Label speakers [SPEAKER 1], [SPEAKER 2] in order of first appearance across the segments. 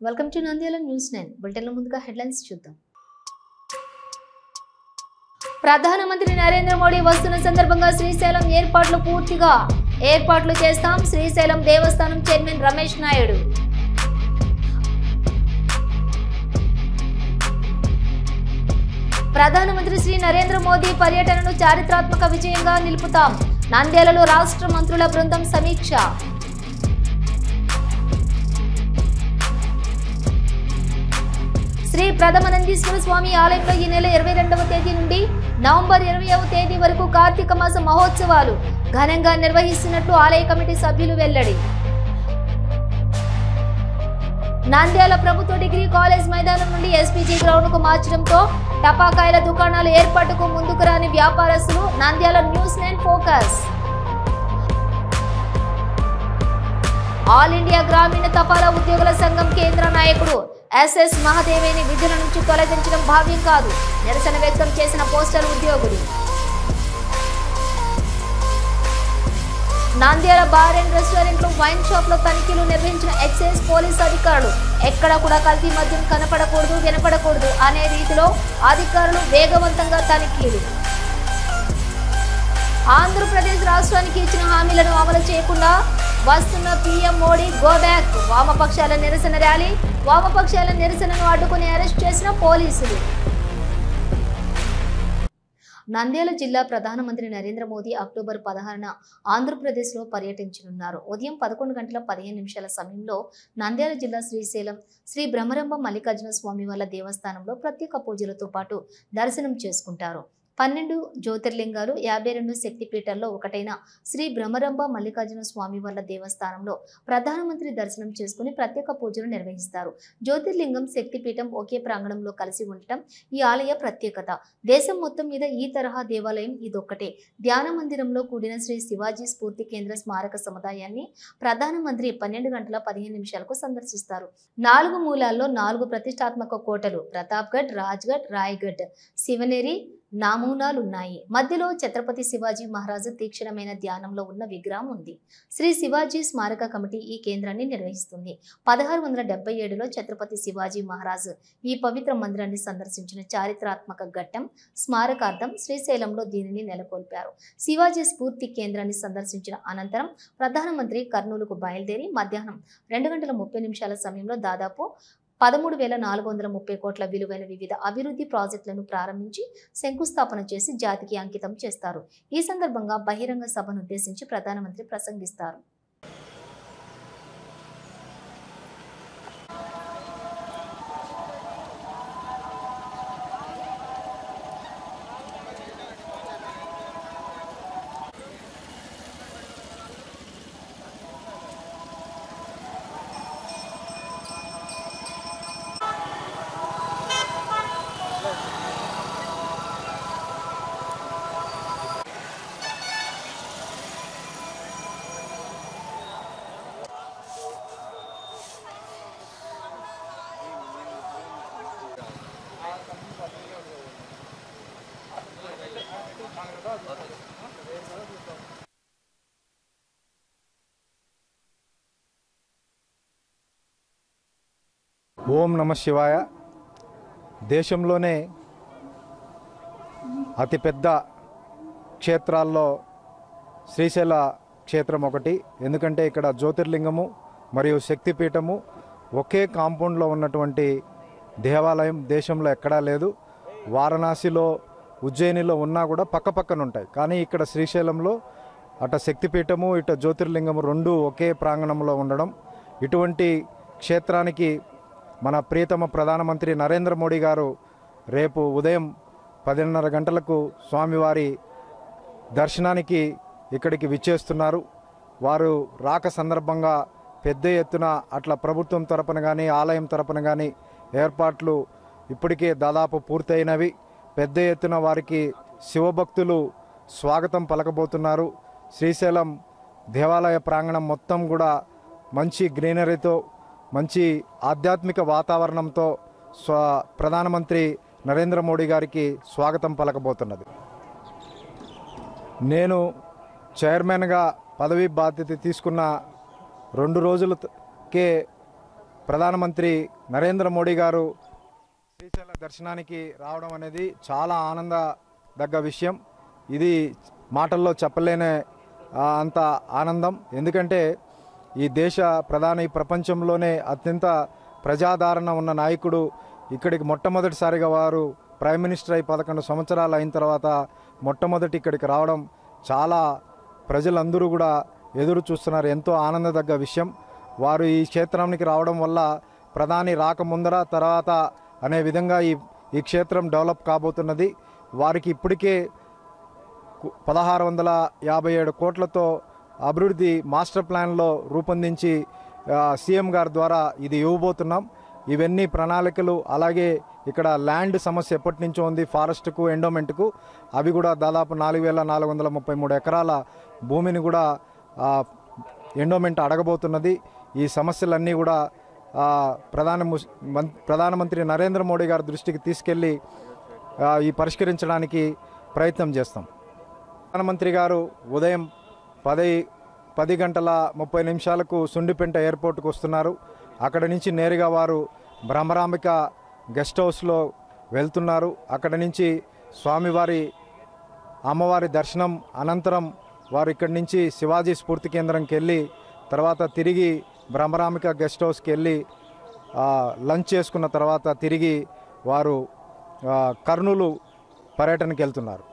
[SPEAKER 1] Welcome to Nandyal news 9 bulletin లో ముందుగా headlines చూద్దాం. ప్రధానమంత్రి నరేంద్ర మోడీ వస్తున్న సందర్భంగా శ్రీశైలం ఏర్పాట్లు చేస్తాం. శ్రీశైలం దేవస్థానం చైర్మన్ రమేష్ నాయుడు. ప్రధానమంత్రి శ్రీ నరేంద్ర మోదీ పర్యటనను చారిత్రాత్మక విజయంగా నిలుపుతాం. నంద్యాలలో రాష్ట్ర మంత్రుల బృందం సమీక్ష. శ్రీ ప్రథమానందీశ్వర స్వామి ఆలయంలో ఈ నెల 22వ తేదీ నుండి నవంబర్ 20వ తేదీ వరకు కార్తీక మాస మహోత్సవాలు ఘనంగా నిర్వహిస్తున్నట్లు ఆలయ కమిటీ సభ్యులు వెల్లడి. నంద్యాల ప్రభుత్వ డిగ్రీ కాలేజ్ మైదానం నుండి ఎస్పీజీ గ్రౌండ్ కు మార్చడంతో టపాకాయల దుకాణాల ఏర్పాటుకు ముందుకు రాని వ్యాపారస్తులు. Nandyal news 9 focus. All India గ్రామీణ తపాలా ఉద్యోగుల సంఘం కేంద్ర నాయకుడు ఎస్ఎస్ మహదేవేని విధుల నుంచి తొలగించడం భావ్యం కాదు. నిరసన వ్యక్తం చేసిన పోస్టల్ ఉద్యోగులు. నంద్యాల బార్ అండ్ రెస్టారెంట్లు, వైన్ షాప్ లో తనిఖీలు నిర్వహించిన ఎక్సైజ్ పోలీస్ అధికారులు. ఎక్కడ కూడా కల్తీ మద్యం కనపడకూడదు, వినపడకూడదు అనే రీతిలో అధికారులు వేగవంతంగా తనిఖీలు. ఆంధ్రప్రదేశ్ రాష్ట్రానికి ఇచ్చిన హామీలను అమలు చేయకుండా వస్తున్న పీఎం మోడీ గో బ్యాక్. వామపక్షాల నిరసన ర్యాలీ. వామపక్షాల నిరసనను అడ్డుకుని అరెస్ట్ చేసిన పోలీసులు. నంద్యాల జిల్లా ప్రధానమంత్రి నరేంద్ర మోదీ అక్టోబర్ 16న ఆంధ్రప్రదేశ్లో పర్యటించనున్నారు. ఉదయం 11 గంటల 15 నిమిషాల సమయంలో నంద్యాల జిల్లా శ్రీశైలం శ్రీ బ్రహ్మరంభ మల్లికార్జున స్వామి వార్ల దేవస్థానంలో ప్రత్యేక పూజలతో పాటు దర్శనం చేసుకుంటారు. 12 జ్యోతిర్లింగాలు, 52 శక్తిపీఠాల్లో ఒకటైన శ్రీ బ్రహ్మరంభ మల్లికార్జున స్వామి వార్ల దేవస్థానంలో ప్రధానమంత్రి దర్శనం చేసుకుని ప్రత్యేక పూజలు నిర్వహిస్తారు. జ్యోతిర్లింగం, శక్తిపీఠం ఒకే ప్రాంగణంలో కలిసి ఉండటం ఈ ఆలయ ప్రత్యేకత. దేశం మొత్తం మీద ఈ తరహా దేవాలయం ఇదొక్కటే. ధ్యాన మందిరంలో కూడిన శ్రీ శివాజీ స్ఫూర్తి కేంద్ర స్మారక సముదాయాన్ని ప్రధానమంత్రి 12 గంటల 15 నిమిషాలకు సందర్శిస్తారు. 4 మూలాల్లో 4 ప్రతిష్టాత్మక కోటలు ప్రతాప్గఢ్, రాజ్గఢ్, రాయ్గఢ్, శివనేరి నమూనాలున్నాయి. మధ్యలో ఛత్రపతి శివాజీ మహారాజు తీక్షణమైన ధ్యానంలో ఉన్న విగ్రహం ఉంది. శ్రీ శివాజీ స్మారక కమిటీ ఈ కేంద్రాన్ని నిర్వహిస్తుంది. 1677లో ఛత్రపతి శివాజీ మహారాజు ఈ పవిత్ర మందిరాన్ని సందర్శించిన చారిత్రాత్మక ఘట్టం స్మారకార్థం శ్రీశైలంలో దీనిని నెలకొల్పారు. శివాజీ స్ఫూర్తి కేంద్రాన్ని సందర్శించిన అనంతరం ప్రధానమంత్రి కర్నూలుకు బయలుదేరి మధ్యాహ్నం 2 గంటల 30 నిమిషాల సమయంలో దాదాపు 13,430 కోట్ల విలువైన వివిధ అభివృద్ధి ప్రాజెక్టులను ప్రారంభించి శంకుస్థాపన చేసి జాతికి అంకితం చేస్తారు. ఈ సందర్భంగా బహిరంగ సభను ఉద్దేశించి ప్రధానమంత్రి ప్రసంగిస్తారు.
[SPEAKER 2] ఓం నమ శివాయ. దేశంలోనే అతిపెద్ద క్షేత్రాల్లో శ్రీశైల క్షేత్రం ఒకటి. ఎందుకంటే ఇక్కడ జ్యోతిర్లింగము మరియు శక్తిపీఠము ఒకే కాంపౌండ్లో ఉన్నటువంటి దేవాలయం దేశంలో ఎక్కడా లేదు. వారణాసిలో, ఉజ్జయినిలో ఉన్నా కూడా పక్కపక్కన ఉంటాయి. కానీ ఇక్కడ శ్రీశైలంలో అటు శక్తిపీఠము ఇటు జ్యోతిర్లింగము రెండు ఒకే ప్రాంగణంలో ఉండడం, ఇటువంటి క్షేత్రానికి మన ప్రియతమ ప్రధానమంత్రి నరేంద్ర మోడీ గారు రేపు ఉదయం 10:30 గంటలకు స్వామివారి దర్శనానికి ఇక్కడికి విచ్చేస్తున్నారు. వారు రాక సందర్భంగా పెద్ద ఎత్తున అట్లా ప్రభుత్వం తరపున కానీ ఆలయం తరపున కానీ ఏర్పాట్లు ఇప్పటికే దాదాపు పూర్తయినవి. పెద్ద ఎత్తున వారికి శివభక్తులు స్వాగతం పలకబోతున్నారు. శ్రీశైలం దేవాలయ ప్రాంగణం మొత్తం కూడా మంచి గ్రీనరీతో, మంచి ఆధ్యాత్మిక వాతావరణంతో ప్రధానమంత్రి నరేంద్ర మోడీ గారికి స్వాగతం పలకబోతున్నది. నేను చైర్మన్గా పదవీ బాధ్యత తీసుకున్న 2 రోజులకే ప్రధానమంత్రి నరేంద్ర మోడీ గారు శ్రీశైల దర్శనానికి రావడం అనేది చాలా ఆనందదగ్గ విషయం. ఇది మాటల్లో చెప్పలేనే అంత ఆనందం. ఎందుకంటే ఈ దేశ ప్రధాని ప్రపంచంలోనే అత్యంత ప్రజాదరణ ఉన్న నాయకుడు ఇక్కడికి మొట్టమొదటిసారిగా వారు ప్రైమ్ మినిస్టర్ అయి 11 సంవత్సరాలు అయిన తర్వాత మొట్టమొదటి ఇక్కడికి రావడం చాలా ప్రజలందరూ కూడా ఎదురు చూస్తున్నారు. ఎంతో ఆనందదగ్గ విషయం. వారు ఈ క్షేత్రానికి రావడం వల్ల ప్రధాని రాకముందర తర్వాత అనే విధంగా ఈ క్షేత్రం డెవలప్ కాబోతున్నది. వారికి ఇప్పటికే 1657 కోట్లతో అభివృద్ధి మాస్టర్ ప్లాన్లో రూపొందించి సీఎం గారి ద్వారా ఇది ఇవ్వబోతున్నాం. ఇవన్నీ ప్రణాళికలు. అలాగే ఇక్కడ ల్యాండ్ సమస్య ఎప్పటి నుంచో ఉంది ఫారెస్ట్కు ఎండోమెంట్కు. అవి కూడా దాదాపు 4433 ఎకరాల భూమిని కూడా ఎండోమెంట్ అడగబోతున్నది. ఈ సమస్యలన్నీ కూడా ప్రధానమంత్రి నరేంద్ర మోడీ గారి దృష్టికి తీసుకెళ్ళి ఈ పరిష్కరించడానికి ప్రయత్నం చేస్తాం. ప్రధానమంత్రి గారు ఉదయం 10:30 సుండిపెంట ఎయిర్పోర్ట్కు వస్తున్నారు. అక్కడ నుంచి నేరుగా వారు బ్రహ్మరాంబిక గెస్ట్ హౌస్లో వెళ్తున్నారు. అక్కడ నుంచి స్వామివారి అమ్మవారి దర్శనం అనంతరం వారు ఇక్కడి నుంచి శివాజీ స్ఫూర్తి కేంద్రంకి వెళ్ళి తర్వాత తిరిగి బ్రహ్మరాంబిక గెస్ట్ హౌస్కి వెళ్ళి లంచ్ చేసుకున్న తర్వాత తిరిగి వారు కర్నూలు పర్యటనకి వెళ్తున్నారు.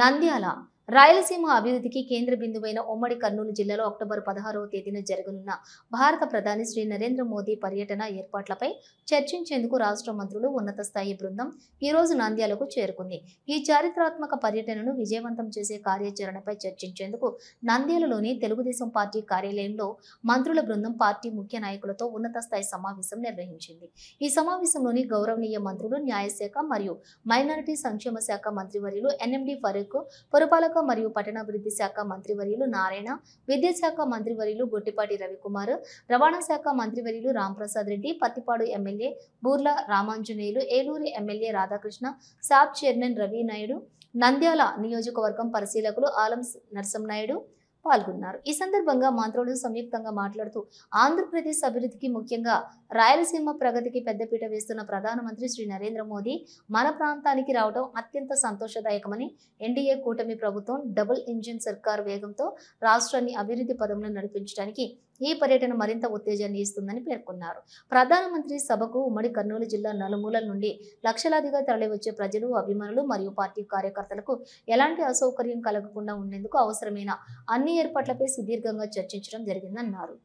[SPEAKER 1] నంద్యాల రాయలసీమ అభివృద్ధికి కేంద్ర బిందువైన ఉమ్మడి కర్నూలు జిల్లాలో అక్టోబర్ 16వ తేదీన జరగనున్న భారత ప్రధాని శ్రీ నరేంద్ర మోదీ పర్యటన ఏర్పాట్లపై చర్చించేందుకు రాష్ట్ర మంత్రులు ఉన్నత స్థాయి బృందం ఈ రోజు నంద్యాలకు చేరుకుంది. ఈ చారిత్రాత్మక పర్యటనను విజయవంతం చేసే కార్యాచరణపై చర్చించేందుకు నంద్యాలలోని తెలుగుదేశం పార్టీ కార్యాలయంలో మంత్రుల బృందం పార్టీ ముఖ్య నాయకులతో ఉన్నత స్థాయి సమావేశం నిర్వహించింది. ఈ సమావేశంలోని గౌరవనీయ మంత్రులు న్యాయశాఖ మరియు మైనారిటీ సంక్షేమ శాఖ మంత్రివర్యులు ఎన్ఎండి ఫరూక్, పురపాలక మరియు పట్టణాభివృద్ధి శాఖ మంత్రివర్యులు నారాయణ, విద్యాశాఖ మంత్రివర్యులు గొట్టిపాటి రవికుమార్, రవాణా శాఖ మంత్రివర్యులు రాంప్రసాద్ రెడ్డి, పత్తిపాడు ఎమ్మెల్యే బూర్ల రామాంజనేయులు, ఏలూరు ఎమ్మెల్యే రాధాకృష్ణ, సాబ్ చైర్మన్ రవి నాయుడు, నంద్యాల నియోజకవర్గం పరిశీలకులు ఆలం నరసింహనాయుడు పాల్గొన్నారు. ఈ సందర్భంగా మంత్రులు సంయుక్తంగా మాట్లాడుతూ ఆంధ్రప్రదేశ్ అభివృద్ధికి ముఖ్యంగా రాయలసీమ ప్రగతికి పెద్దపీట వేస్తున్న ప్రధానమంత్రి శ్రీ నరేంద్ర మోదీ మన ప్రాంతానికి రావడం అత్యంత సంతోషదాయకమని, ఎన్డీఏ కూటమి ప్రభుత్వం డబుల్ ఇంజిన్ సర్కార్ వేగంతో రాష్ట్రాన్ని అభివృద్ధి పదంలో నడిపించడానికి ఈ పర్యటన మరింత ఉత్తేజాన్ని ఇస్తుందని పేర్కొన్నారు. ప్రధానమంత్రి సభకు ఉమ్మడి కర్నూలు జిల్లా నలుమూలల నుండి లక్షలాదిగా తరలివచ్చే ప్రజలు, అభిమానులు మరియు పార్టీ కార్యకర్తలకు ఎలాంటి అసౌకర్యం కలగకుండా ఉండేందుకు అవసరమైన అన్ని ఏర్పాట్లపై సుదీర్ఘంగా చర్చించడం జరిగిందన్నారు.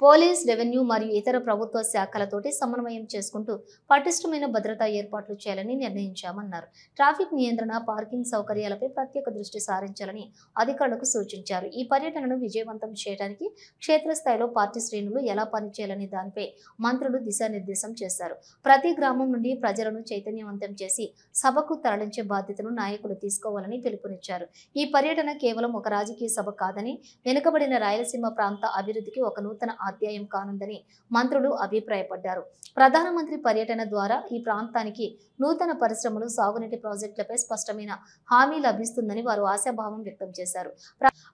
[SPEAKER 1] పోలీస్, రెవెన్యూ మరియు ఇతర ప్రభుత్వ శాఖలతోటి సమన్వయం చేసుకుంటూ పటిష్టమైన భద్రతా ఏర్పాట్లు చేయాలని నిర్ణయించామన్నారు. ట్రాఫిక్ నియంత్రణ, పార్కింగ్ సౌకర్యాలపై ప్రత్యేక దృష్టి సారించాలని అధికారులకు సూచించారు. ఈ పర్యటనను విజయవంతం చేయడానికి క్షేత్రస్థాయిలో పార్టీ శ్రేణులు ఎలా పనిచేయాలని దానిపై మంత్రులు దిశానిర్దేశం చేశారు. ప్రతి గ్రామం నుండి ప్రజలను చైతన్యవంతం చేసి సభకు తరలించే బాధ్యతను నాయకులు తీసుకోవాలని పిలుపునిచ్చారు. ఈ పర్యటన కేవలం ఒక రాజకీయ సభ కాదని, వెనుకబడిన రాయలసీమ ప్రాంత అభివృద్ధికి ఒక నూతన అధ్యాయం కానుందని మంత్రులు అభిప్రాయపడ్డారు. ప్రధానమంత్రి పర్యటన ద్వారా ఈ ప్రాంతానికి నూతన పరిశ్రమలు, సాగునీటి ప్రాజెక్టులపై స్పష్టమైన హామీ లభిస్తుందని వారు ఆశాభావం వ్యక్తం చేశారు.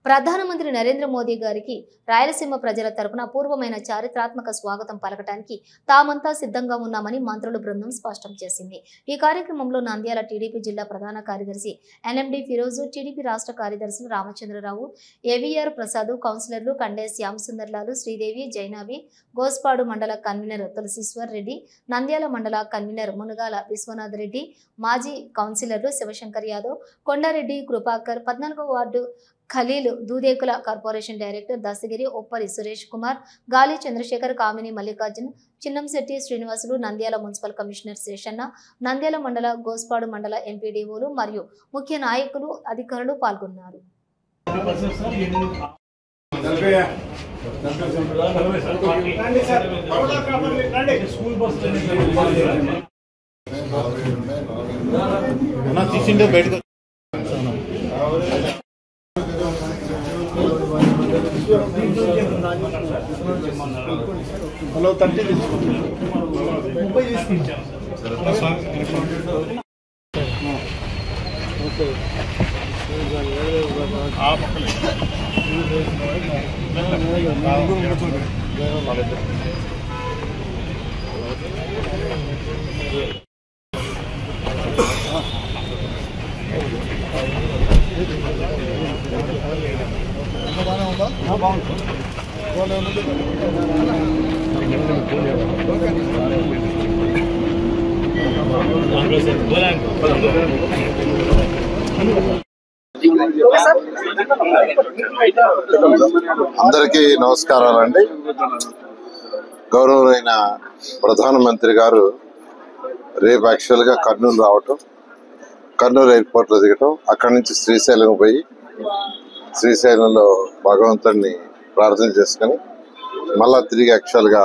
[SPEAKER 1] ప్రధానమంత్రి నరేంద్ర మోదీ గారికి రాయలసీమ ప్రజల తరపున అపూర్వమైన చారిత్రాత్మక స్వాగతం పలకటానికి తామంతా సిద్ధంగా ఉన్నామని మంత్రుల బృందం స్పష్టం చేసింది. ఈ కార్యక్రమంలో నంద్యాల టీడీపీ జిల్లా ప్రధాన కార్యదర్శి ఎన్ఎండి ఫిరోజు, టీడీపీ రాష్ట్ర కార్యదర్శులు రామచంద్రరావు, ఏవీఆర్ ప్రసాద్, కౌన్సిలర్లు కండే శ్యాంసుందర్లాలు, శ్రీదేవి, జైనావి, గోస్పాడు మండల కన్వీనర్ తులసీశ్వర్ రెడ్డి, నంద్యాల మండల కన్వీనర్ మునగాల విశ్వనాథ్ రెడ్డి, మాజీ కౌన్సిలర్లు శివశంకర్ యాదవ్, కొండారెడ్డి కృపాకర్, 14వ ward Khalil, Dudekula corporation director Dasagiri, Oppari Suresh Kumar, Gali Chandrasekhar, Kamini Mallikarjun, Chinnamsetty Srinivasulu, Nandyal municipal commissioner Seshanna, Nandyal మండల, గోస్పాడు మండల ఎంపీడీఓలు మరియు ముఖ్య నాయకులు, అధికారులు పాల్గొన్నారు.
[SPEAKER 3] హలో 30
[SPEAKER 4] అందరికీ నమస్కారాలండి. గౌరవమైన ప్రధానమంత్రి గారు రేపు యాక్చువల్గా కర్నూలు రావటం, కర్నూలు ఎయిర్పోర్ట్లో దిగటం, అక్కడి నుంచి శ్రీశైలం పోయి శ్రీశైలంలో భగవంతుడిని ప్రార్థన చేసుకుని మళ్ళా తిరిగి యాక్చువల్గా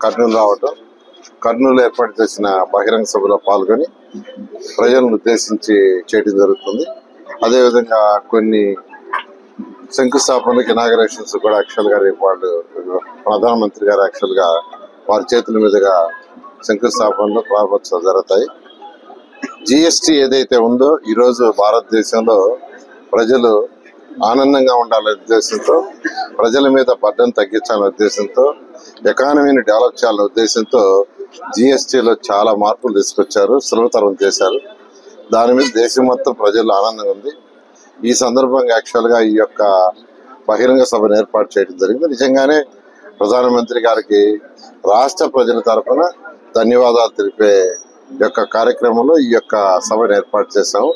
[SPEAKER 4] కర్నూలు రావటం, కర్నూలు ఏర్పాటు చేసిన బహిరంగ సభలో పాల్గొని ప్రజలను ఉద్దేశించి చేయడం జరుగుతుంది. అదేవిధంగా కొన్ని శంకుస్థాపనలకు ఇనాగరేషన్స్ కూడా యాక్చువల్గా రేపు వాళ్ళు ప్రధానమంత్రి గారు యాక్చువల్గా వారి చేతుల మీదుగా శంకుస్థాపనలు ప్రారంభోత్సవాలు జరుగుతాయి. జిఎస్టీ ఏదైతే ఉందో ఈరోజు భారతదేశంలో ప్రజలు ఆనందంగా ఉండాలనే ఉద్దేశంతో, ప్రజల మీద బర్డెన్ తగ్గించాలనే ఉద్దేశంతో, ఎకానమీని డెవలప్ చేయాలనే ఉద్దేశంతో జిఎస్టీలో చాలా మార్పులు తీసుకొచ్చారు, సులభతరం చేశారు. దాని మీద దేశం మొత్తం ప్రజల్లో ఆనందంగా ఉంది. ఈ సందర్భంగా యాక్చువల్గా ఈ యొక్క బహిరంగ సభను ఏర్పాటు చేయడం జరిగింది. నిజంగానే ప్రధానమంత్రి గారికి రాష్ట్ర ప్రజల తరఫున ధన్యవాదాలు తెలిపే యొక్క కార్యక్రమంలో ఈ యొక్క సభను ఏర్పాటు చేశాము.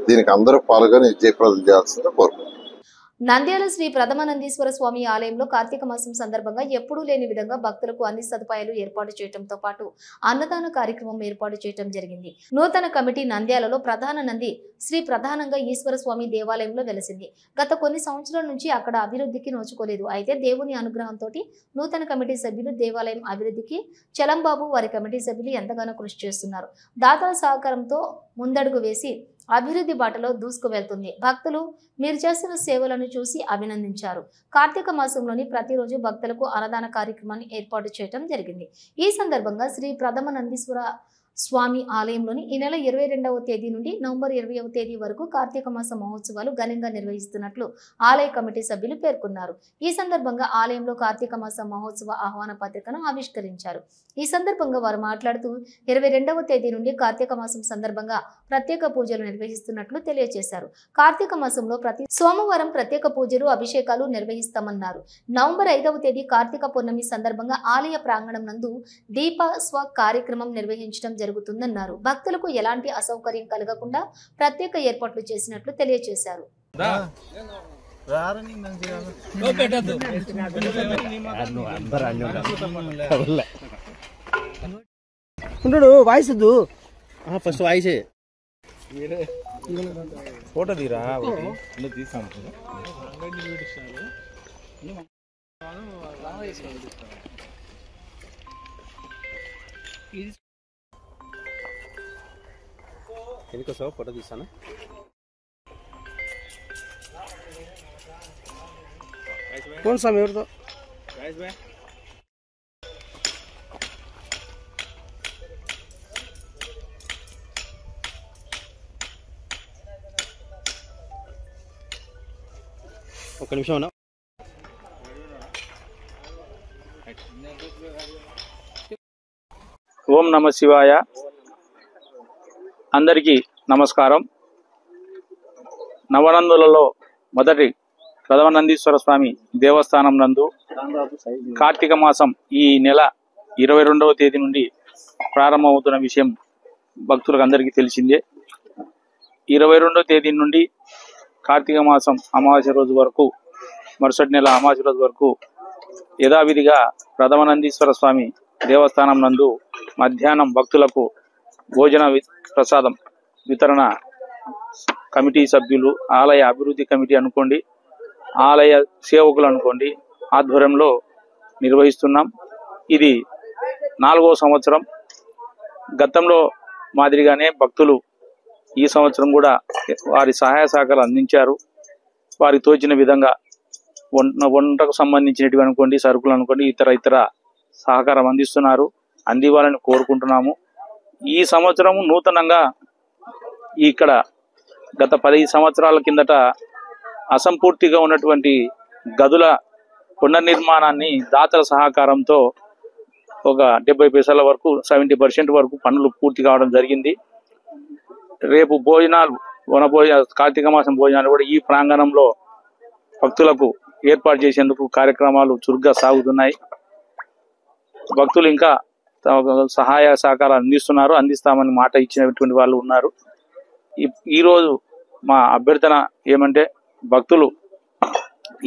[SPEAKER 4] దీనికి అందరూ పాల్గొని జయప్రదం చేయాల్సిందిగా కోరుకుంటున్నాం.
[SPEAKER 1] నంద్యాల శ్రీ ప్రథమ నందీశ్వర స్వామి ఆలయంలో కార్తీక మాసం సందర్భంగా ఎప్పుడూ లేని విధంగా భక్తులకు అన్ని సదుపాయాలు ఏర్పాటు చేయడంతో పాటు అన్నదాన కార్యక్రమం ఏర్పాటు చేయడం జరిగింది. నూతన కమిటీ నంద్యాలలో ప్రధాన నంది శ్రీ ప్రధానంగా ఈశ్వర స్వామి దేవాలయంలో వెలిసింది. గత కొన్ని సంవత్సరాల నుంచి అక్కడ అభివృద్ధికి నోచుకోలేదు. అయితే దేవుని అనుగ్రహంతో నూతన కమిటీ సభ్యులు దేవాలయం అభివృద్ధికి చలంబాబు వారి కమిటీ సభ్యులు ఎంతగానో కృషి చేస్తున్నారు. దాతల సహకారంతో ముందడుగు వేసి అభివృద్ధి బాటలో దూసుకు వెళ్తుంది. భక్తులు మీరు చేస్తున్న సేవలను చూసి అభినందించారు. కార్తీక మాసంలోని ప్రతిరోజు భక్తులకు అన్నదాన కార్యక్రమాన్ని ఏర్పాటు చేయడం జరిగింది. ఈ సందర్భంగా శ్రీ ప్రథమ నందీశ్వర స్వామి ఆలయంలోని ఈ నెల 22వ తేదీ నుండి నవంబర్ 20వ తేదీ వరకు కార్తీక మాస మహోత్సవాలు ఘనంగా నిర్వహిస్తున్నట్లు ఆలయ కమిటీ సభ్యులు పేర్కొన్నారు. ఈ సందర్భంగా ఆలయంలో కార్తీక మాస మహోత్సవ ఆహ్వాన పత్రికను ఆవిష్కరించారు. ఈ సందర్భంగా వారు మాట్లాడుతూ 22వ తేదీ నుండి కార్తీక మాసం సందర్భంగా ప్రత్యేక పూజలు నిర్వహిస్తున్నట్లు తెలియజేశారు. కార్తీక మాసంలో ప్రతి సోమవారం ప్రత్యేక పూజలు, అభిషేకాలు నిర్వహిస్తామన్నారు. నవంబర్ 5వ తేదీ కార్తీక పౌర్ణమి సందర్భంగా ఆలయ ప్రాంగణం నందు దీపోత్సవ కార్యక్రమం నిర్వహించడం జరుగుతుందన్నారు. భక్తులకు ఎలాంటి అసౌకర్యం కలగకుండా ప్రత్యేక ఏర్పాట్లు చేసినట్లు తెలియజేశారు.
[SPEAKER 3] వాయిస్
[SPEAKER 5] ఫస్ట్ వాయిసే ఫోటో తీరా తీసాం. ఎందుకోసం ఫోటో తీసాను.
[SPEAKER 3] कौन सा मेरे तो
[SPEAKER 5] ఒక నిమిషం అన్న.
[SPEAKER 6] ఓం నమ శివాయ. అందరికీ నమస్కారం. నవనందులలో మొదటి ప్రథమ నందీశ్వర స్వామి దేవస్థానం నందు కార్తీక మాసం ఈ నెల 22వ తేదీ నుండి ప్రారంభమవుతున్న విషయం భక్తులకు అందరికీ తెలిసిందే. 22వ తేదీ నుండి కార్తీక మాసం అమావాస్య రోజు వరకు, మరుసటి నెల అమావాస్య రోజు వరకు యథావిధిగా ప్రథమ నందీశ్వర స్వామి దేవస్థానం నందు మధ్యాహ్నం భక్తులకు భోజన ప్రసాదం వితరణ కమిటీ సభ్యులు, ఆలయ అభివృద్ధి కమిటీ అనుకోండి, ఆలయ సేవకులు అనుకోండి ఆధ్వర్యంలో నిర్వహిస్తున్నాం. ఇది 4వ సంవత్సరం. గతంలో మాదిరిగానే భక్తులు ఈ సంవత్సరం కూడా వారి సహాయ సహకారాలు అందించారు. వారికి తోచిన విధంగా వంటకు సంబంధించినవి అనుకోండి, సరుకులు అనుకోండి, ఇతర సహకారం అందిస్తున్నారు. అందివ్వాలని కోరుకుంటున్నాము. ఈ సంవత్సరం నూతనంగా ఇక్కడ గత 10 సంవత్సరాల కిందట అసంపూర్తిగా ఉన్నటువంటి గదుల పునర్నిర్మాణాన్ని దాతల సహకారంతో ఒక 70 పైసల వరకు 70% వరకు పనులు పూర్తి కావడం జరిగింది. రేపు భోజనాలు కార్తీక మాసం భోజనాలు కూడా ఈ ప్రాంగణంలో భక్తులకు ఏర్పాటు చేసేందుకు కార్యక్రమాలు చురుగ్గా సాగుతున్నాయి. భక్తులు ఇంకా సహాయ సహకారాలు అందిస్తామని మాట ఇచ్చినటువంటి వాళ్ళు ఉన్నారు. ఈరోజు మా అభ్యర్థన ఏమంటే భక్తులు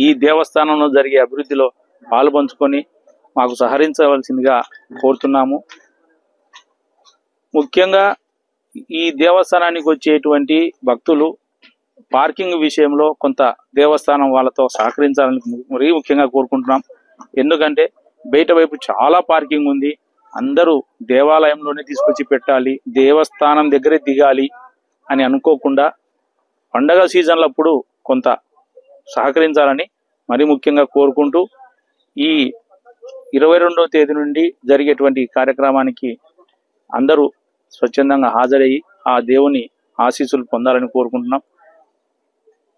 [SPEAKER 6] ఈ దేవస్థానంలో జరిగే అభివృద్ధిలో పాలుపంచుకొని మాకు సహకరించవలసిందిగా కోరుతున్నాము. ముఖ్యంగా ఈ దేవస్థానానికి వచ్చేటువంటి భక్తులు పార్కింగ్ విషయంలో కొంత దేవస్థానం వాళ్ళతో సహకరించాలని మరీ ముఖ్యంగా కోరుకుంటున్నాం. ఎందుకంటే బయట వైపు చాలా పార్కింగ్ ఉంది. అందరూ దేవాలయంలోనే తీసుకొచ్చి పెట్టాలి, దేవస్థానం దగ్గరే దిగాలి అని అనుకోకుండా పండగ సీజన్లప్పుడు కొంత సహకరించాలని మరీ ముఖ్యంగా కోరుకుంటూ ఈ 22వ తేదీ నుండి జరిగేటువంటి కార్యక్రమానికి అందరూ స్వచ్ఛందంగా హాజరయ్యి ఆ దేవుని ఆశీస్సులు పొందాలని కోరుకుంటున్నాం.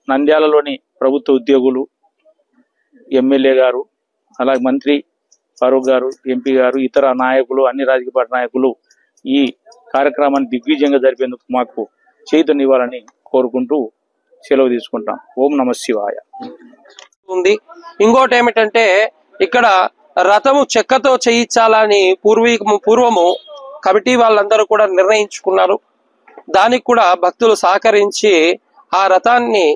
[SPEAKER 6] నంద్యాలలోని ప్రభుత్వ ఉద్యోగులు, ఎమ్మెల్యే గారు, అలాగే మంత్రి ఫారూక్ గారు, ఎంపీ గారు, ఇతర నాయకులు, అన్ని రాజకీయ పార్టీ నాయకులు ఈ కార్యక్రమాన్ని దిగ్విజయంగా జరిపేందుకు మాకు చైతన్యవాలని కోరుకుంటూ సెలవు తీసుకుంటాం. ఓం నమ శివాయ.
[SPEAKER 7] ఉంది. ఇంకోటి ఏమిటంటే ఇక్కడ రథము చెక్కతో చేయించాలని పూర్వము కమిటీ వాళ్ళందరూ కూడా నిర్ణయించుకున్నారు. దానికి కూడా భక్తులు సహకరించి ఆ రథాన్ని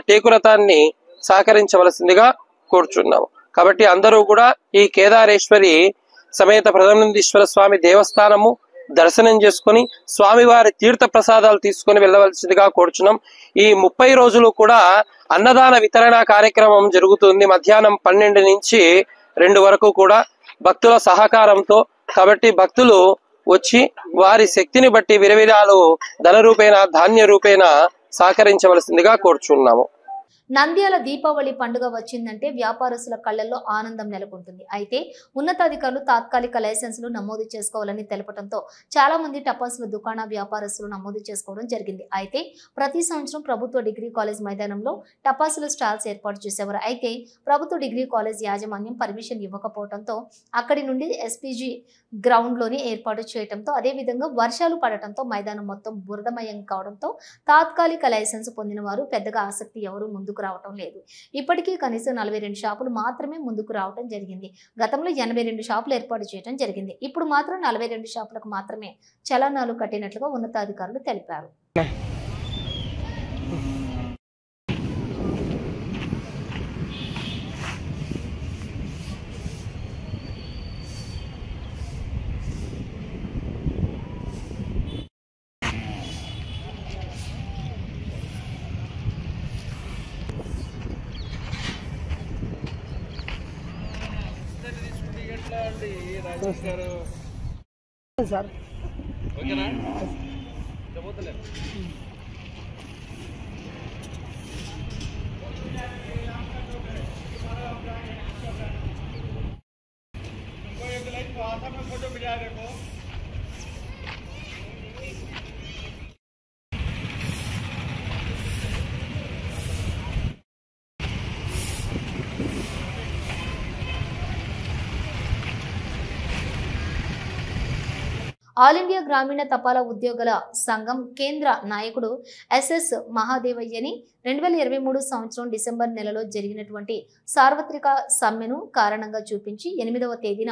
[SPEAKER 7] టేకు రథాన్ని సహకరించవలసిందిగా కోరుచున్నాము. కాబట్టి అందరూ కూడా ఈ కేదారేశ్వరి సమేత ప్రధానందీశ్వర స్వామి దేవస్థానము దర్శనం చేసుకుని స్వామివారి తీర్థ ప్రసాదాలు తీసుకుని వెళ్ళవలసిందిగా కోరుచున్నాం. ఈ 30 రోజులు కూడా అన్నదాన వితరణ కార్యక్రమం జరుగుతుంది. మధ్యాహ్నం 12 నుంచి 2 వరకు కూడా భక్తుల సహకారంతో. కాబట్టి భక్తులు వచ్చి వారి శక్తిని బట్టి విరవిరాలు ధన రూపేణ ధాన్య రూపేణ సహకరించవలసిందిగా కోరుచున్నాము.
[SPEAKER 1] నంద్యాల దీపావళి పండుగ వచ్చిందంటే వ్యాపారస్తుల కళ్లలో ఆనందం నెలకొంటుంది. అయితే ఉన్నతాధికారులు తాత్కాలిక లైసెన్సులు నమోదు చేసుకోవాలని తెలపడంతో చాలా మంది టపాసుల దుకాణ వ్యాపారస్తులు నమోదు చేసుకోవడం జరిగింది. అయితే ప్రతి సంవత్సరం ప్రభుత్వ డిగ్రీ కాలేజ్ మైదానంలో టపాసుల స్టాల్స్ ఏర్పాటు చేసేవారు. అయితే ప్రభుత్వ డిగ్రీ కాలేజ్ యాజమాన్యం పర్మిషన్ ఇవ్వకపోవడంతో అక్కడి నుండి ఎస్పీజీ గ్రౌండ్లోనే ఏర్పాటు చేయడంతో, అదేవిధంగా వర్షాలు పడటంతో మైదానం మొత్తం బురదమయం కావడంతో తాత్కాలిక లైసెన్స్ పొందిన వారు పెద్దగా ఆసక్తి ఎవరు ముందుకు రావటం లేదు. ఇప్పటికీ కనీసం 42 షాపులు మాత్రమే ముందుకు రావటం జరిగింది. గతంలో 82 షాపులు ఏర్పాటు చేయడం జరిగింది. ఇప్పుడు మాత్రం 42 షాపులకు మాత్రమే చలనాలు కట్టినట్లుగా ఉన్నతాధికారులు తెలిపారు.
[SPEAKER 3] సార్
[SPEAKER 1] ఆల్ ఇండియా గ్రామీణ తపాలా ఉద్యోగుల సంఘం కేంద్ర నాయకుడు ఎస్ఎస్ మహాదేవయ్యని 2023 సంవత్సరం డిసెంబర్ నెలలో జరిగినటువంటి సార్వత్రిక సమ్మెను కారణంగా చూపించి 8వ తేదీన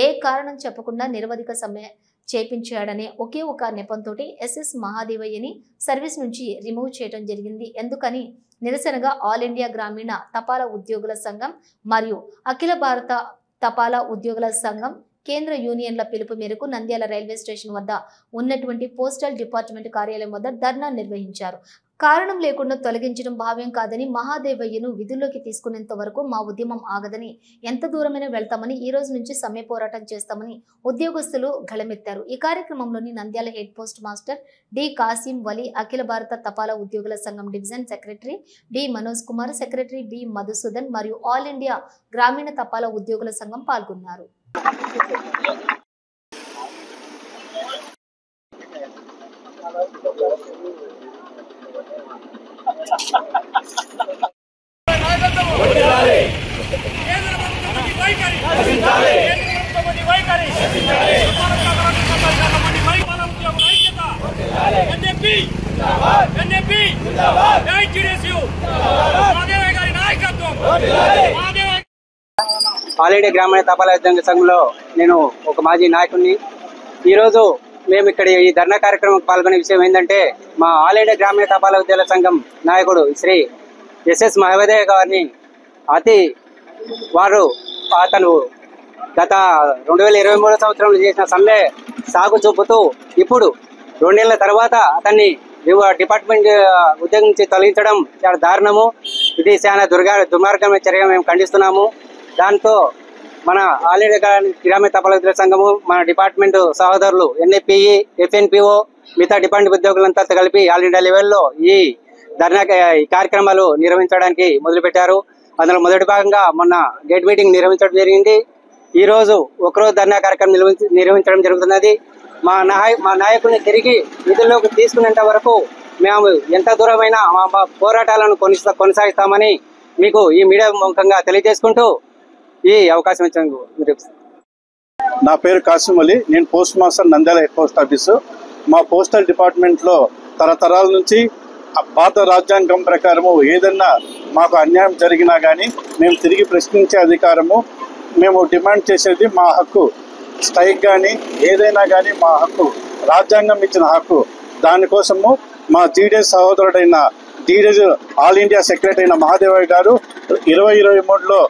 [SPEAKER 1] ఏ కారణం చెప్పకుండా నిరవధిక సమ్మె చేపించాడనే ఒకే ఒక నెపంతో ఎస్ఎస్ మహాదేవయ్యని సర్వీస్ నుంచి రిమూవ్ చేయడం జరిగింది. ఎందుకని నిరసనగా ఆల్ ఇండియా గ్రామీణ తపాలా ఉద్యోగుల సంఘం మరియు అఖిల భారత తపాలా ఉద్యోగుల సంఘం కేంద్ర యూనియన్ల పిలుపు మేరకు నంద్యాల రైల్వే స్టేషన్ వద్ద ఉన్నటువంటి పోస్టల్ డిపార్ట్మెంట్ కార్యాలయం వద్ద ధర్నా నిర్వహించారు. కారణం లేకుండా తొలగించడం భావ్యం కాదని, మహాదేవయ్యను విధుల్లోకి తీసుకునేంత వరకు మా ఉద్యమం ఆగదని, ఎంత దూరమైనా వెళ్తామని, ఈ రోజు నుంచి సమ్మె పోరాటం చేస్తామని ఉద్యోగస్తులు గళమెత్తారు. ఈ కార్యక్రమంలోని Nandyal head post master D Kasim Vali, అఖిల భారత తపాలా ఉద్యోగుల సంఘం division secretary D Manoj Kumar, secretary B Madhusudan మరియు ఆల్ ఇండియా గ్రామీణ తపాలా ఉద్యోగుల సంఘం పాల్గొన్నారు.
[SPEAKER 8] కేంద్ర ప్రభుత్వం ఆల్ ఇండియా గ్రామీణ తపాలా ఉద్యోగ సంఘంలో నేను ఒక మాజీ నాయకుడిని. ఈరోజు మేము ఇక్కడ ఈ ధర్నా కార్యక్రమం పాల్గొనే విషయం ఏంటంటే, మా ఆల్ ఇండియా గ్రామీణ తపాలా ఉద్యోగ సంఘం నాయకుడు శ్రీ ఎస్ఎస్ మహదేవ్ గారిని అతను గత 2023 సంవత్సరంలో చేసిన సమ్మె సాగు చూపుతూ ఇప్పుడు 2 నెలల తర్వాత అతన్ని డిపార్ట్మెంట్ ఉద్యోగం నుంచి తొలగించడం చాలా దారుణము. ఇది చాలా దుర్మార్గమైన చర్య మేము ఖండిస్తున్నాము. దాంతో మన ఆల్ ఇండియా గ్రామీణ తపాలా ఉద్యోగ సంఘము, మన డిపార్ట్మెంట్ సహోదరులు ఎన్ఏపిఈ, FNPO, మిగతా డిపార్ట్మెంట్ ఉద్యోగులంతా కలిపి ఆల్ ఇండియా లెవెల్లో ఈ ధర్నా కార్యక్రమాలు నిర్వహించడానికి మొదలుపెట్టారు. అందులో మొదటి భాగంగా మొన్న గేట్ మీటింగ్ నిర్వహించడం జరిగింది. ఈ రోజు ఒకరోజు ధర్నా కార్యక్రమం నిర్వహించడం జరుగుతున్నది. మా నాయకుడిని తిరిగి విధుల్లోకి తీసుకునేంత వరకు మేము ఎంత దూరమైనా మా పోరాటాలను కొనసాగిస్తామని మీకు ఈ మీడియా ముఖంగా తెలియజేసుకుంటూ ఈ అవకాశం ఇచ్చాను.
[SPEAKER 9] నా పేరు కాసిం అలీ. నేను post master Nandyal head post office. మా పోస్టల్ డిపార్ట్మెంట్ లో తరతరాల నుంచి భారత రాజ్యాంగం ప్రకారము ఏదన్నా మాకు అన్యాయం జరిగినా కానీ మేము తిరిగి ప్రశ్నించే అధికారము, మేము డిమాండ్ చేసేది మా హక్కు. స్ట్రైక్ కానీ ఏదైనా కానీ మా హక్కు, రాజ్యాంగం ఇచ్చిన హక్కు. దానికోసము మా జీడీఎస్ సహోదరుడైన జీడీఎస్ ఆల్ ఇండియా సెక్రటరీ అయిన మహాదేవయ్య గారు 2023లో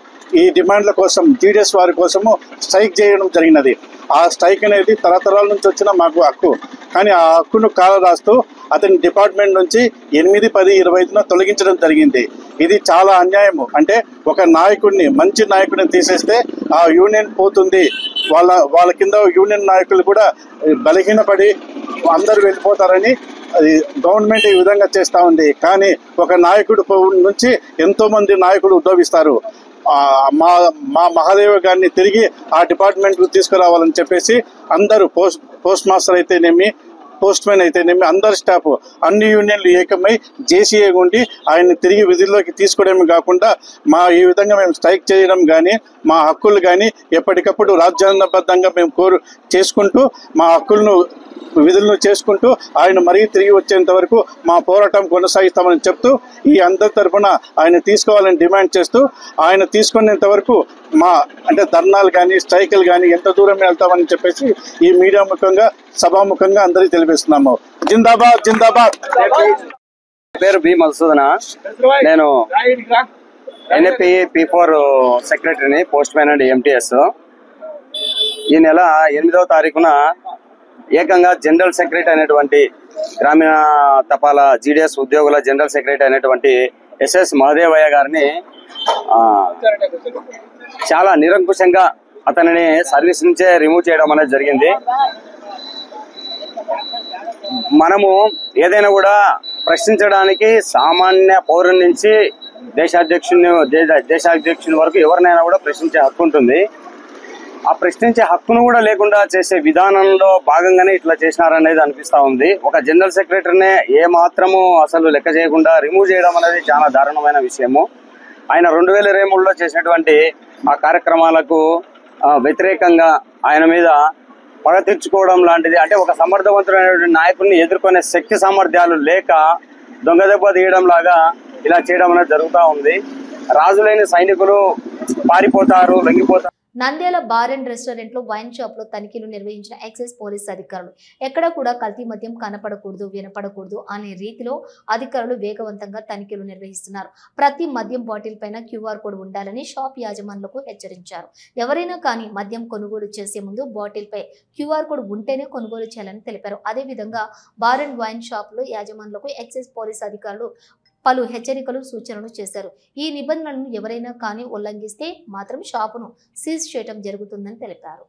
[SPEAKER 9] ఈ డిమాండ్ల కోసం జీడీఎస్ వారి కోసము స్ట్రైక్ చేయడం జరిగినది. ఆ స్ట్రైక్ అనేది తరతరాల నుంచి వచ్చిన మాకు హక్కు. కానీ ఆ హక్కును కాలరాస్తూ అతని డిపార్ట్మెంట్ నుంచి 8/10/25న తొలగించడం జరిగింది. ఇది చాలా అన్యాయము. అంటే ఒక నాయకుడిని, మంచి నాయకుడిని తీసేస్తే ఆ యూనియన్ పోతుంది. వాళ్ళ కింద యూనియన్ నాయకులు కూడా బలహీనపడి అందరూ వెళ్ళిపోతారని గవర్నమెంట్ ఈ విధంగా చేస్తూ ఉంది. కానీ ఒక నాయకుడు నుంచి ఎంతో మంది నాయకులు ఉద్భవిస్తారు. మా మహాదేవ గారిని తిరిగి ఆ డిపార్ట్మెంట్ కు తీసుకురావాలని చెప్పేసి అందరూ పోస్ట్ మాస్టర్ అయితేనేమి, పోస్ట్ మ్యాన్ అయితేనేమి, అందరు స్టాఫ్ అన్ని యూనియన్లు ఏకమై జేసీఏ ఉండి ఆయన్ని తిరిగి విధుల్లోకి తీసుకోవడమే కాకుండా ఈ విధంగా మేము స్ట్రైక్ చేయడం కానీ, మా హక్కులు కానీ ఎప్పటికప్పుడు రాజ్యాంగబద్ధంగా మేము చేసుకుంటూ మా హక్కులను విధులను చేసుకుంటూ ఆయన మరీ తిరిగి వచ్చేంత వరకు మా పోరాటం కొనసాగిస్తామని చెప్తూ ఈ అందరి తరఫున ఆయన తీసుకోవాలని డిమాండ్ చేస్తూ ఆయన తీసుకునేంత వరకు అంటే ధర్నాలు కానీ స్ట్రైకులు కానీ ఎంత దూరం వెళ్తామని చెప్పేసి ఈ మీడియా ముఖంగా సభాముఖంగా అందరికీ తెలిపిస్తున్నాము. జిందాబాద్ జిందాబాద్.
[SPEAKER 8] పేరు బి మధుసూదన. నేను NAPE P4 సెక్రటరీని, పోస్ట్ మ్యాన్ అండ్ MTS. ఈ నెల 8వ తారీఖున ఏకంగా జనరల్ సెక్రటరీ అయినటువంటి గ్రామీణ తపాలా జీడీఎస్ ఉద్యోగుల జనరల్ సెక్రటరీ అయినటువంటి ఎస్ఎస్ మహదేవయ్య గారిని చాలా నిరంకుశంగా అతనిని సర్వీస్ నుంచే రిమూవ్ చేయడం అనేది జరిగింది. మనము ఏదైనా కూడా ప్రశ్నించడానికి సామాన్య పౌరుల నుంచి దేశాధ్యక్షుని వరకు ఎవరినైనా కూడా ప్రశ్నించే హక్కు ఉంటుంది. ఆ ప్రశ్నించే హక్కును కూడా లేకుండా చేసే విధానంలో భాగంగానే ఇట్లా చేసినారనేది అనిపిస్తా ఉంది. ఒక జనరల్ సెక్రటరీనే ఏ మాత్రము అసలు లెక్క చేయకుండా రిమూవ్ చేయడం అనేది చాలా దారుణమైన విషయము. ఆయన 2023లో చేసినటువంటి ఆ కార్యక్రమాలకు వ్యతిరేకంగా ఆయన మీద పగ తీర్చుకోవడం లాంటిది, అంటే ఒక సమర్థవంతుడైనటువంటి నాయకుడిని ఎదుర్కొనే శక్తి సామర్థ్యాలు లేక దొంగ దెబ్బ తీయడం లాగా ఇలా చేయడం అనేది జరుగుతూ ఉంది. రాజులైన సైనికులు పారిపోతారు, లొంగిపోతారు.
[SPEAKER 1] నంద్యాల బార్ అండ్ రెస్టారెంట్ లో వైన్ షాప్ లో తనిఖీలు నిర్వహించిన ఎక్సైజ్ పోలీస్ అధికారులు ఎక్కడ కూడా కల్తీ మద్యం కనపడకూడదు, వినపడకూడదు అనే రీతిలో అధికారులు వేగవంతంగా తనిఖీలు నిర్వహిస్తున్నారు. ప్రతి మద్యం బాటిల్ పైన QR కోడ్ ఉండాలని షాప్ యాజమానులకు హెచ్చరించారు. ఎవరైనా కానీ మద్యం కొనుగోలు చేసే ముందు బాటిల్ పై QR కోడ్ ఉంటేనే కొనుగోలు చేయాలని తెలిపారు. అదేవిధంగా బార్ అండ్ వైన్ షాప్ లో యాజమానులకు ఎక్సైజ్ పోలీస్ అధికారులు పలు హెచ్చరికలు, సూచనలు చేశారు. ఈ నిబంధనలను ఎవరైనా కానీ ఉల్లంఘిస్తే మాత్రం షాపును సీజ్ చేయడం జరుగుతుందని తెలిపారు.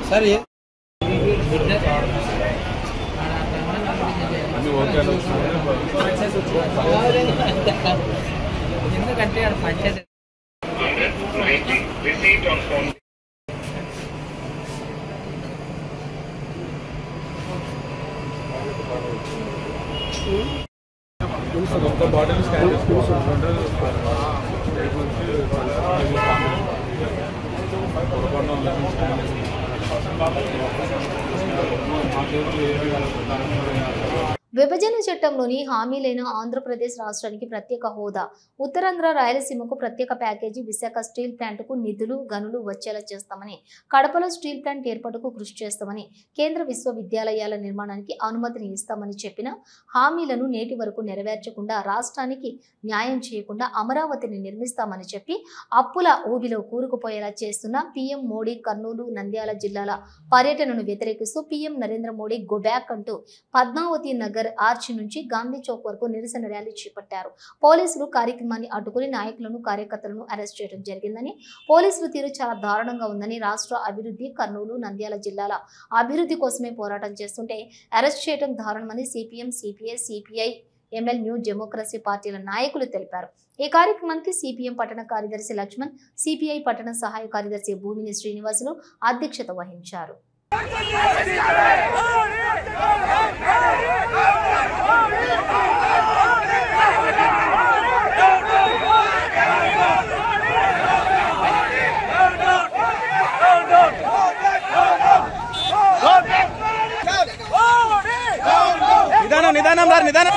[SPEAKER 5] सर ये
[SPEAKER 1] విభజన చట్టంలోని హామీలైన ఆంధ్రప్రదేశ్ రాష్ట్రానికి ప్రత్యేక హోదా, ఉత్తరాంధ్ర రాయలసీమకు ప్రత్యేక ప్యాకేజీ, విశాఖ స్టీల్ ప్లాంట్కు నిధులు గనులు వచ్చేలా చేస్తామని, కడపలో స్టీల్ ప్లాంట్ ఏర్పాటుకు కృషి చేస్తామని, కేంద్ర విశ్వవిద్యాలయాల నిర్మాణానికి అనుమతిని ఇస్తామని చెప్పిన హామీలను నేటి వరకు నెరవేర్చకుండా రాష్ట్రానికి న్యాయం చేయకుండా అమరావతిని నిర్మిస్తామని చెప్పి అప్పుల ఊబిలో కూరుకుపోయేలా చేస్తున్న పీఎం మోడీ కర్నూలు, నంద్యాల జిల్లాల పర్యటనను వ్యతిరేకిస్తూ PM Narendra Modi go back అంటూ పద్మావతి నగర్ ఆర్చి నుంచి గాంధీ చౌక్ వరకు నిరసన ర్యాలీ చేపట్టారు. పోలీసులు కార్యక్రమాన్ని అడ్డుకుని నాయకులను, కార్యకర్తలను అరెస్ట్ చేయడం జరిగిందని, పోలీసులు తీరు చాలా దారుణంగా ఉందని, రాష్ట్ర అభివృద్ధి, కర్నూలు, నంద్యాల జిల్లాల అభివృద్ధి కోసమే పోరాటం చేస్తుంటే అరెస్ట్ చేయడం దారుణమని CPM, CPI, CPI, ML new democracy పార్టీల నాయకులు తెలిపారు. ఈ కార్యక్రమానికి సిపిఎం పట్టణ కార్యదర్శి లక్ష్మణ్, సిపిఐ పట్టణ సహాయ కార్యదర్శి భూమిని శ్రీనివాసులు అధ్యక్షత వహించారు.
[SPEAKER 5] నిదానం నిదానం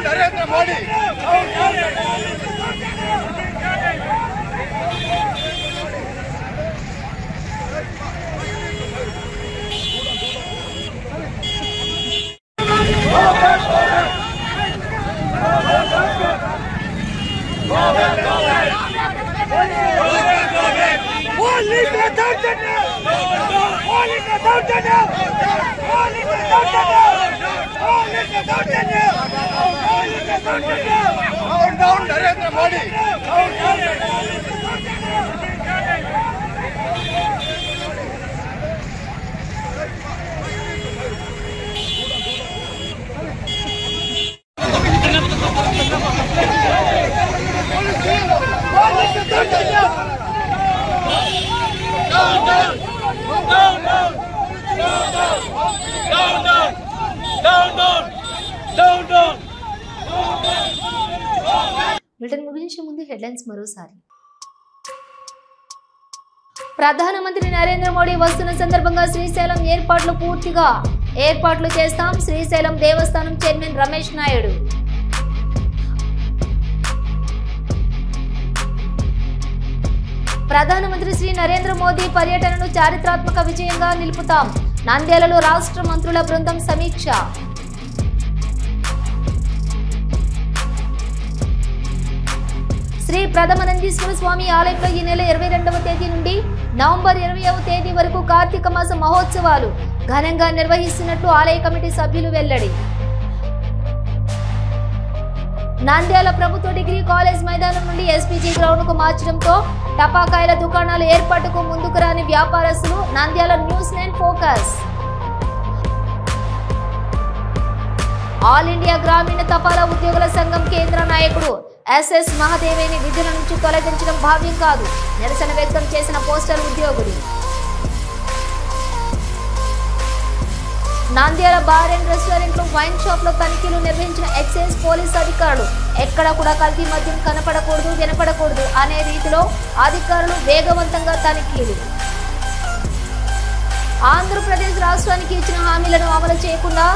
[SPEAKER 10] Narendra Modi. Down, Modi
[SPEAKER 1] Britain ముగించే ముందు హెడ్లైన్స్ మరోసారి. ప్రధానమంత్రి నరేంద్ర మోడీ వస్తున్న సందర్భంగా శ్రీశైలం ఏర్పాట్లు చేస్తాం. శ్రీశైలం దేవస్థానం చైర్మన్ రమేష్ నాయుడు. ప్రధానమంత్రి శ్రీ నరేంద్ర మోదీ పర్యటనను చారిత్రాత్మక విజయంగా నిలుపుతాం. నంద్యాలలో రాష్ట్ర మంత్రుల బృందం సమీక్ష. శ్రీ ప్రథమనందీశ్వర స్వామి ఆలయంలో ఈ నెల 22వ తేదీ నుండి నవంబర్ 20వ తేదీ వరకు కార్తీక మాస మహోత్సవాలు ఘనంగా నిర్వహిస్తున్నట్లు ఆలయ కమిటీ సభ్యులు వెల్లడి. నంద్యాల ప్రభుత్వ డిగ్రీ కాలేజ్ మైదానం నుండి ఎస్పీజీ గ్రౌండ్ కు మార్చడంతో టపాకాయల దుకాణాల ఏర్పాటుకు ముందుకు రాని వ్యాపారస్తులు. Nandyal news 9 focus. All India గ్రామీణ తపాలా ఉద్యోగుల సంఘం కేంద్ర నాయకుడు ఎస్ఎస్ మహదేవేని విధుల నుంచి తొలగించడం భావ్యం కాదు. నిరసన వ్యక్తం చేసిన పోస్టల్ ఉద్యోగులు. నంద్యాల బార్ అండ్ రెస్టారెంట్ లో వైన్ షాప్ లో తనిఖీలు నిర్వహించిన ఎక్సైజ్ పోలీస్ అధికారులు. ఎక్కడ కూడా కల్తీ మద్యం కనపడకూడదు వినపడకూడదు అనే రీతిలో అధికారులు వేగవంతంగా తనిఖీలు. ఆంధ్రప్రదేశ్ రాష్ట్రానికి ఇచ్చిన హామీలను అమలు చేయకుండా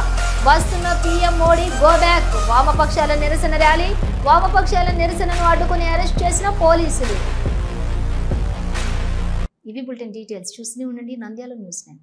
[SPEAKER 1] వస్తున్న పీఎం మోడీ గో బ్యాక్. వామపక్షాల నిరసన ర్యాలీ. వామపక్షాల నిరసనను అడ్డుకుని అరెస్ట్ చేసిన పోలీసులు. ఇవి బులెటిన్ డీటెయిల్స్. చూస్తూనే ఉండండి నంద్యాల న్యూస్ 9.